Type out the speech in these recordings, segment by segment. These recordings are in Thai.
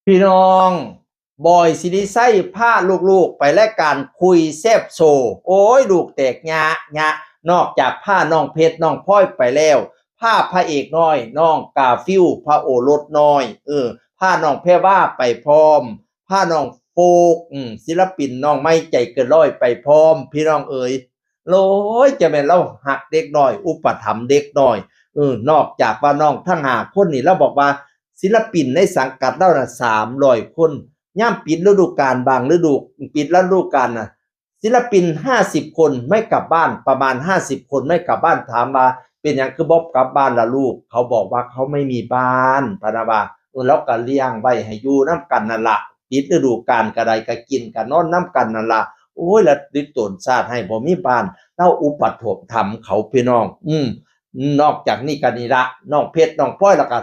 พี่น้องบอยสิริไส้พาลูกๆไปรายการคุยแซบโซโอ้ยลูกแตกงะนอกจากผ้าน้องเพชรน้องพ้อยไปแล้วผ้าพระเอกน้อยน้องกาฟิวพระโอรสน้อยผ้าน้องแพรว่าไปพร้อมผ้าน้องโฟกศิลปินน้องไม่ใจเกินร้อยไปพร้อมพี่น้องเอ๋ยโลยจะเป็นเราหักเด็กน้อยอุปถัมภ์เด็กน้อยนอกจากว่าน้องทั้งหาคนนี่เราบอกว่าศิลปินในสังกัดเราน่ะ300 คนย่ำปิดฤดูกาลบางฤดูปิดฤดูกาลน่ะศิลปิน50 คนไม่กลับบ้านประมาณ50 คนไม่กลับบ้านถามว่าเป็นอย่างคือบ๊อบกลับบ้านล่ะลูกเขาบอกว่าเขาไม่มีบ้านพะนะว่าแล้วก็เลี้ยงไว้ให้อยู่น้ำกันนั่นล่ะปิดฤดูกาลก็ได้ก็กินก็นอนน้ำกันนั่นล่ะโอ้ยแล้วดิตนชาติให้บ่มีบ้านเล่าอุปถัมภ์ธรรมเขาพี่น้องนอกจากนี้ก็นี่ละน้องเพชรน้องพลอยแล้วก็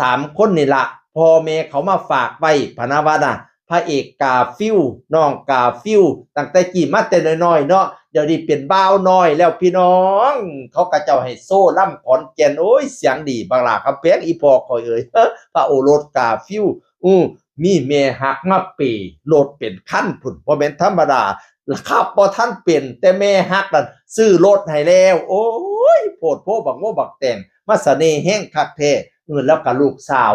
3 คนนี่ละพ่อแม่เขามาฝากไว้พะนะว่าน่ะพระเอกกาฟิวน้องกาฟิวตั้งแต่กี่มาแต่น้อยๆเนาะเดี๋ยวนี้เป็นบ่าวน้อยแล้วพี่น้องเขาก็เจ้าให้โซ่ล่ำขอนแก่นโอ้ยเสียงดีบักหลาครับเพลงอีพอคอยเอ่ยพระโอรสกาฟิวมีแม่ฮักมาเปโลดเป็นคันพุ่นบ่แม่นธรรมดาขับบ่ทันเป็นแต่แม่ฮักนั่นซื้อรถให้แล้วโอ้ยโพดโพบักโมบักแต่งมาเสน่ห์แห่งคักแท้แล้วก็ลูกสาว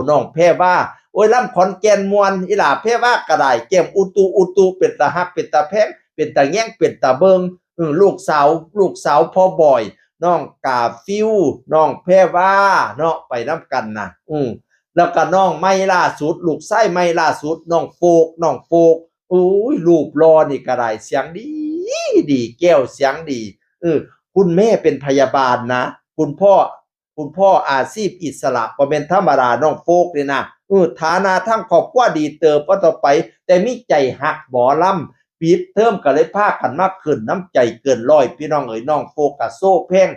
น้องแพรว่าโอ้ยลำขอนแก่นมวนอีหล่าแพรว่าก็ได้แก้มอุตุเป็นตาฮักเป็นตาแพงเป็นตาแย่งเป็นตาเบิงลูกสาวพ่อบอยน้องกาฟิวน้องแพรว่าเนาะไปนำกันนะแล้วก็น้องไม่ล่าสุดลูกไส้ไม่ล่าสุดน้องโฟกอุ้ยรูปรอนี่ก็ได้เสียงดีแก้วเสียงดีคุณแม่เป็นพยาบาลนะคุณพ่ออาชีพอิสระบ่แม่นธรรมดาน้องโฟกนี่นะฐานะทั้งครอบครัวดีเติบบ่ต่อไปแต่มีใจฮักหมอลำปิดเทอมก็เลยพากันมาขึ้นน้ำใจเกินร้อยพี่น้องเอ๋ยน้องโฟกก็โซ่แพง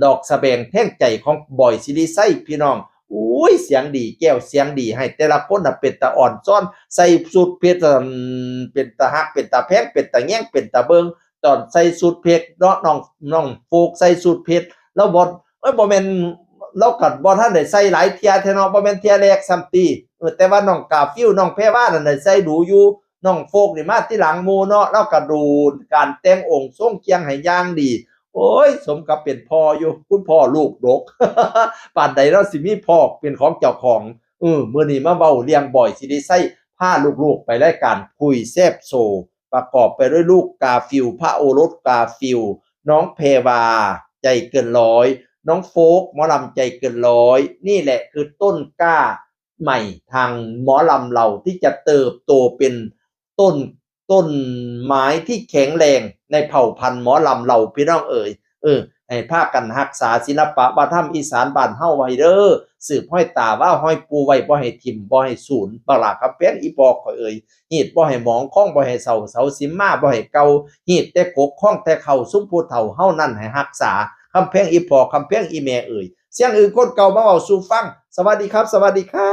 ดอกสะแบงแท่งใจของบอยสิริไส้พี่น้องอุ้ยเสียงดีแก้วเสียงดีให้แต่ละคนน่ะเป็นตาอ่อนซ้อนใส่สุดเพชรเป็นตาฮักเป็นตาแพงเป็นตาแง่งเป็นตาเบิงตอนใส่สุดเพชรเนาะน้องโฟกใส่สุดเพชรแล้วบ่แม่นเราก็บ่ทันได้ใส่หลายเที่ยแท้เนาะบ่แม่นเที่ยแรกซ้ำติแต่ว่าน้องกาฟิวน้องแพรว่านั่นได้ใส่ดูอยู่น้องโฟกนี่มาที่หลังหมู่เนาะเราก็ดูการแต่งองค์ทรงเคียงให้อย่างดีโอ้ยสมกับเป็นพ่ออยู่คุณพ่อลูกดก ปานใดเราสิมีพ่อเป็นของเจ้าของมื้อนี้มาเว้าเรื่องบ่อยสิได้ใส่พาลูกๆไปรายการคุยแซ่บโซประกอบไปด้วยลูกกาฟิวพระโอรสกาฟิวน้องแพรวาใจเกินร้อยน้องโฟกหมอลำใจเกินร้อยนี่แหละคือต้นกล้าใหม่ทางหมอลำเราที่จะเติบโตเป็นต้นไม้ที่แข็งแรงในเผ่าพันธุ์หมอลำเราพี่น้องเอ๋ยให้พากันรักษาศิลปะวัฒนธรรมอีสานบ้านเฮาไว้เด้อสืบห้อยตาว่าห้อยปูไว้บ่ให้ทิ่มบ่ให้สูญบักหลาครับแป้นอีปอกข่อยเอ่ยฮีดบ่ให้หมองข้องบ่ให้เสาสิมมาบ่ให้เก่าฮีดแต่กกข้องแต่เข้าซุมผู้เฒ่าเฮานั่นให้รักษาคำแพงอีปอกคำแพงอีแม่เอ่ยเสียงอื่นคนเก่ามาเว้าสู่ฟังสวัสดีครับสวัสดีครั